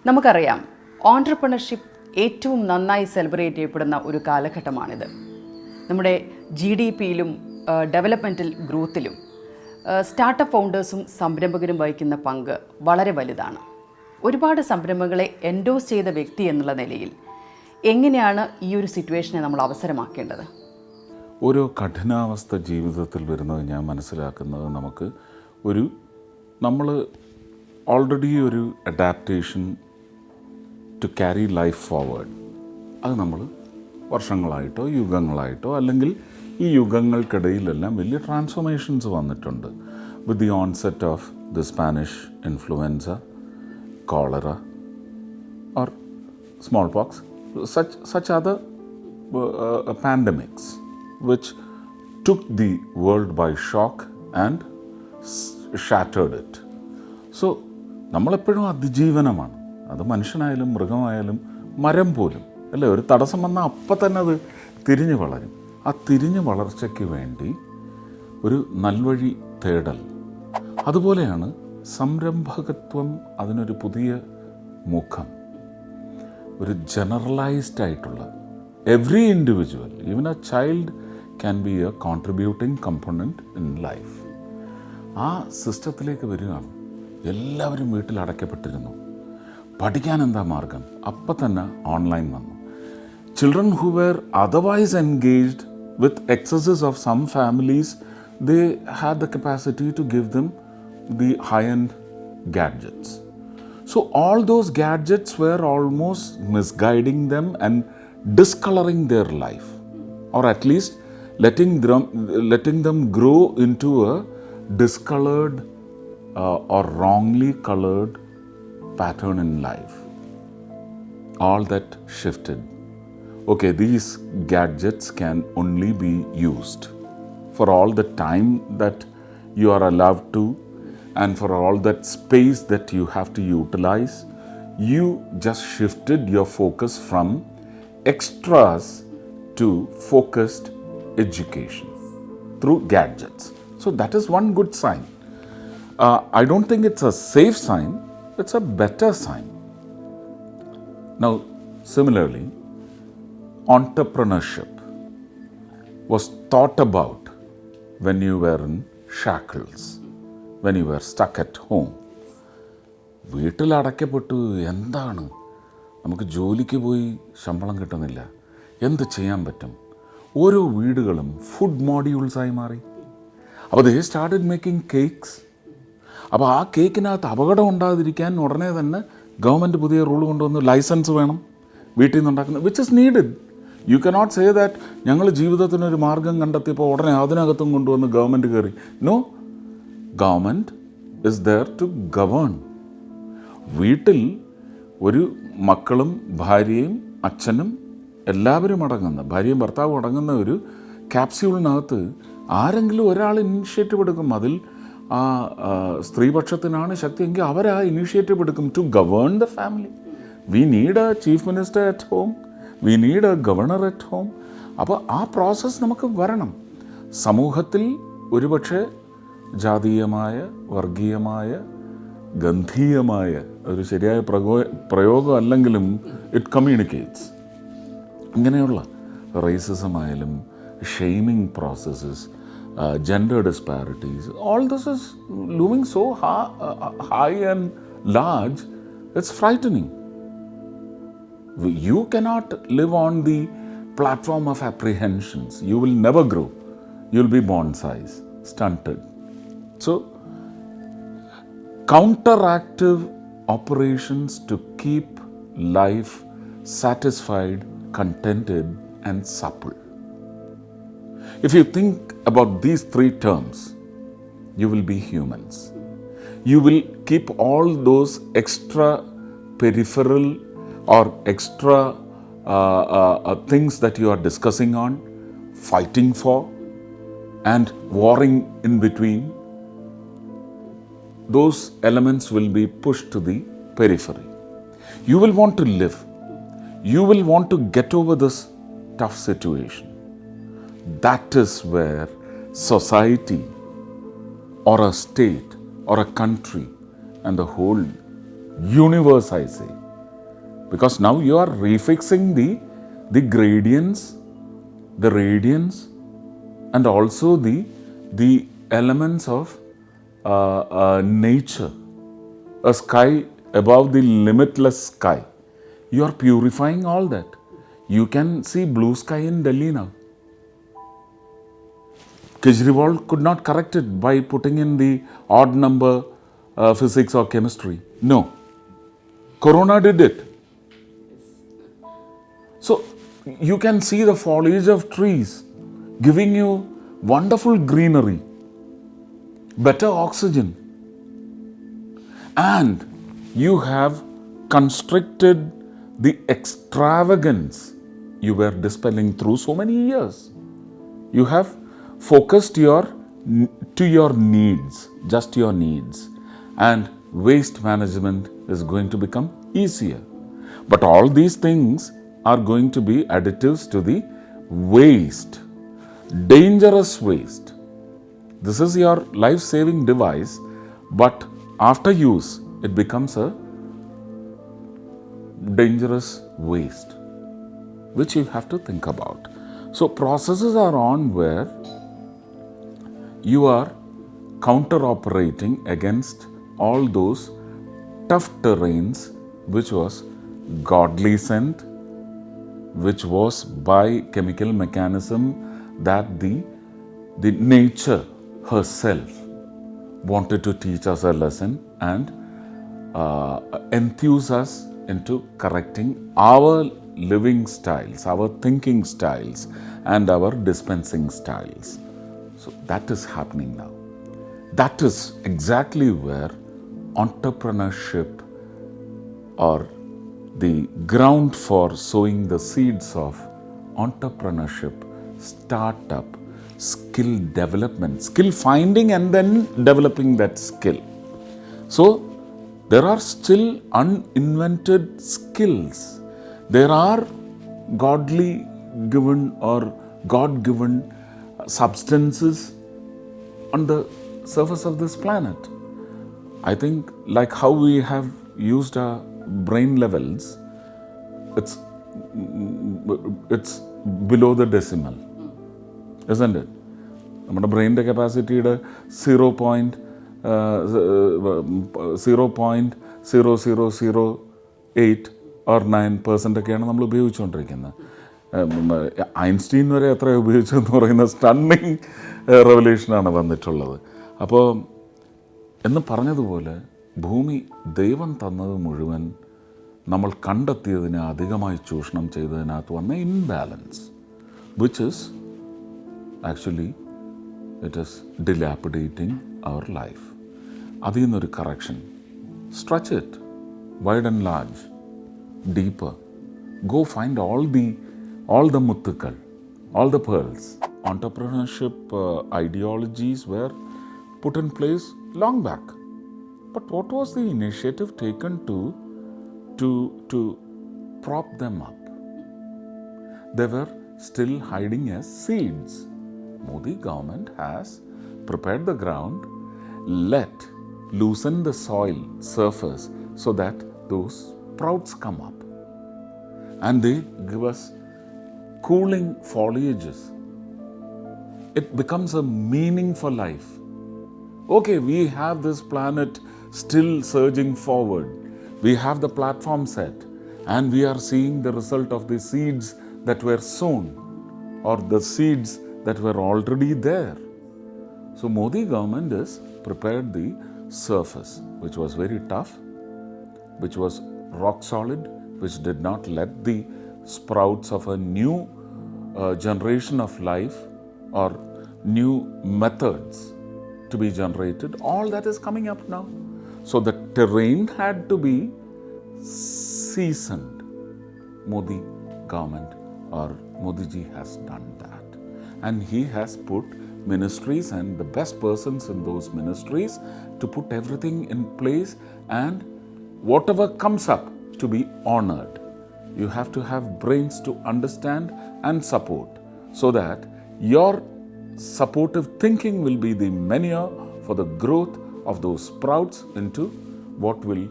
നമുക്കറിയാം, ഓൺട്രപ്രണർഷിപ്പ് ഏറ്റവും നന്നായി സെലിബ്രേറ്റ് ചെയ്യപ്പെടുന്ന ഒരു കാലഘട്ടമാണിത്. നമ്മുടെ GDP-യിലും ഡെവലപ്മെൻറ്റൽ ഗ്രോത്തിലും സ്റ്റാർട്ടപ്പ് ഫൗണ്ടേഴ്സും സംരംഭകരും വഹിക്കുന്ന പങ്ക് വളരെ വലുതാണ്. ഒരുപാട് സംരംഭങ്ങളെ എൻഡോസ് ചെയ്ത വ്യക്തി എന്നുള്ള നിലയിൽ എങ്ങനെയാണ് ഈ ഒരു സിറ്റുവേഷനെ നമ്മൾ അവസരമാക്കേണ്ടത്? ഓരോ കഠിനാവസ്ഥ ജീവിതത്തിൽ വരുന്നത് ഞാൻ മനസ്സിലാക്കുന്നത് നമ്മൾ ഓൾറെഡി ഒരു adaptation to carry life forward, അത് നമ്മൾ വർഷങ്ങളായിട്ടോ യുഗങ്ങളായിട്ടോ അല്ലെങ്കിൽ ഈ യുഗങ്ങൾക്കിടയിലെല്ലാം വലിയ ട്രാൻസ്ഫോർമേഷൻസ് വന്നിട്ടുണ്ട്. With the onset of the Spanish influenza, cholera or small pox, such other pandemics which took the world by shock and shattered it. So നമ്മളെപ്പോഴും അതിജീവനമാണ്. അത് മനുഷ്യനായാലും മൃഗമായാലും മരം പോലും അല്ലേ, ഒരു തടസ്സം വന്നാൽ അപ്പം തന്നെ അത് തിരിഞ്ഞു വളരും. ആ തിരിഞ്ഞു വളർച്ചയ്ക്ക് വേണ്ടി ഒരു നൽവഴി തേടൽ. അതുപോലെയാണ് സംരംഭകത്വം. അതിനൊരു പുതിയ മുഖം, ഒരു ജനറലൈസ്ഡ് ആയിട്ടുള്ള every individual, even A child can be A contributing component in life. ആ സിസ്റ്റത്തിലേക്ക് വരികയാണ്. എല്ലാവരും വീട്ടിൽ അടയ്ക്കപ്പെട്ടിരുന്നു. പഠിക്കാൻ എന്താ മാർഗം? അപ്പം തന്നെ ഓൺലൈൻ വന്നു. Children who were otherwise engaged with excesses of some families, they had the capacity to give them the high-end gadgets. So all those gadgets were almost misguiding them and discoloring their life, or at least letting them grow into a discolored or wrongly colored pattern in life. All that shifted. Okay, these gadgets can only be used for all the time that you are allowed to, and for all that space that you have to utilize. You just shifted your focus from extras to focused education through gadgets. So that is one good sign. I don't think it's a safe sign, it's a better sign. Now, similarly, entrepreneurship was thought about when you were in shackles, when you were stuck at home. വീട്ടിൽ അടയ്ക്കപ്പെട്ടു. എന്താണ്, നമുക്ക് ജോലിക്ക് പോയി ശമ്പളം കിട്ടുന്നില്ല, എന്ത് ചെയ്യാൻ പറ്റും? ഓരോ വീടുകളും ഫുഡ് മോഡ്യൂൾസായി മാറി. അപ്പോൾ ദേ സ്റ്റാർട്ടഡ് മേക്കിംഗ് കേക്ക്സ്. അപ്പോൾ ആ കേക്കിനകത്ത് അപകടം ഉണ്ടാകാതിരിക്കാൻ ഉടനെ തന്നെ ഗവൺമെൻറ് പുതിയ റൂൾ കൊണ്ടുവന്നു, ലൈസൻസ് വേണം വീട്ടിൽ നിന്നുണ്ടാക്കുന്നത്, which is needed. You cannot say that ഞങ്ങൾ ജീവിതത്തിനൊരു മാർഗം കണ്ടെത്തിയപ്പോൾ ഉടനെ അതിനകത്തും കൊണ്ടുവന്ന് ഗവൺമെൻറ് കയറി. No, government is there to govern. വീട്ടിൽ ഒരു മക്കളും ഭാര്യയും അച്ഛനും എല്ലാവരും അടങ്ങുന്ന, ഭാര്യയും ഭർത്താവും അടങ്ങുന്ന ഒരു ക്യാപ്സ്യൂളിനകത്ത് ആരെങ്കിലും ഒരാൾ ഇനിഷ്യേറ്റീവ് എടുക്കും. അതിൽ ആ സ്ത്രീപക്ഷത്തിനാണ് ശക്തിയെങ്കിൽ അവർ ആ ഇനിഷ്യേറ്റീവ് എടുക്കും to govern the family. We need a chief minister at home, we need a governor at home. അപ്പോൾ ആ പ്രോസസ്സ് നമുക്ക് വരണം. സമൂഹത്തിൽ ഒരുപക്ഷെ ജാതീയമായ, വർഗീയമായ, ഗന്ധീയമായ ഒരു ശരിയായ പ്രയോഗം അല്ലെങ്കിലും ഇറ്റ് കമ്മ്യൂണിക്കേറ്റ്സ്. ഇങ്ങനെയുള്ള റേസിസമായാലും shaming processes, gender disparities, all this is looming so high and large, it's frightening. You cannot live on the platform of apprehensions. You will never grow. You'll be bonsais, stunted. So, counteractive operations to keep life satisfied, contented, and supple. If you think about these three terms, you will be humans. You will keep all those extra peripheral or extra things that you are discussing on, fighting for, and warring in between. Those elements will be pushed to the periphery. You will want to live. You will want to get over this tough situation. That is where society or a state or a country and the whole universe, I say, Because now you are refixing the gradients, the radiance, and also the elements of nature, a sky above the limitless sky. You are purifying all that. You can see blue sky in Delhi now. Kejriwal could not correct it by putting in the odd number physics or chemistry. No. Corona did it. So you can see the foliage of trees giving you wonderful greenery, better oxygen, and you have constricted the extravagance you were dispelling through so many years. You have focused to your needs, just your needs, and waste management is going to become easier. But all these things are going to be additives to the waste, dangerous waste. This is your life-saving device, but after use, it becomes a dangerous waste, which you have to think about. So processes are on where you are counter-operating against all those tough terrains which was godly sent, which was by chemical mechanism that the nature herself wanted to teach us a lesson and enthuse us into correcting our living styles, our thinking styles, and our dispensing styles. So that is happening now. That is exactly where entrepreneurship, or the ground for sowing the seeds of entrepreneurship, startup, skill development, skill finding and then developing that skill. So there are still uninvented skills. There are godly given or God-given substances on the surface of this planet. I think like how we have used our brain levels, it's below the decimal, isn't it? നമ്മുടെ ബ്രെയിനിൻ്റെ കപ്പാസിറ്റിയുടെ 0.0008 or 9% ഒക്കെയാണ് നമ്മൾ ഉപയോഗിച്ചുകൊണ്ടിരിക്കുന്നത്. Einstein വരെ എത്ര ഉപയോഗിച്ചെന്ന് പറയുന്ന stunning റെവല്യൂഷനാണ് വന്നിട്ടുള്ളത്. അപ്പോൾ എന്ന് പറഞ്ഞതുപോലെ ഭൂമി ദൈവം തന്നത് മുഴുവൻ നമ്മൾ കണ്ടെത്തിയതിനെ അധികമായി ചൂഷണം ചെയ്തതിനകത്ത് വന്ന imbalance, which is actually it is dilapidating our life. അതിൽ നിന്നൊരു correction, stretch it wide and large, deeper, go find all the muttukal, all the pearls. Entrepreneurship ideologies were put in place long back. But what was the initiative taken to prop them up? They were still hiding as seeds. Modi government has prepared the ground, loosen the soil surface so that those sprouts come up. And they give us cooling foliages. It becomes a meaning for life. Okay, we have this planet still surging forward. We have the platform set, and we are seeing the result of the seeds that were sown, or the seeds that were already there. So Modi government has prepared the surface, which was very tough, which was rock solid, which did not let the sprouts of a new generation of life or new methods to be generated. All that is coming up now. So the terrain had to be seasoned. Modi government or Modi ji has done that. And he has put ministries and the best persons in those ministries to put everything in place, and whatever comes up to be honored. You have to have brains to understand and support, so that your supportive thinking will be the manure for the growth of those sprouts into what will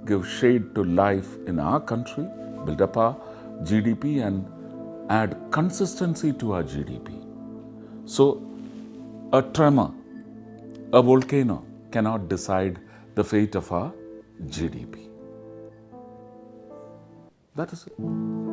give shade to life in our country build up our GDP and add consistency to our GDP. So, a tremor, a volcano cannot decide the fate of our GDP. That is it.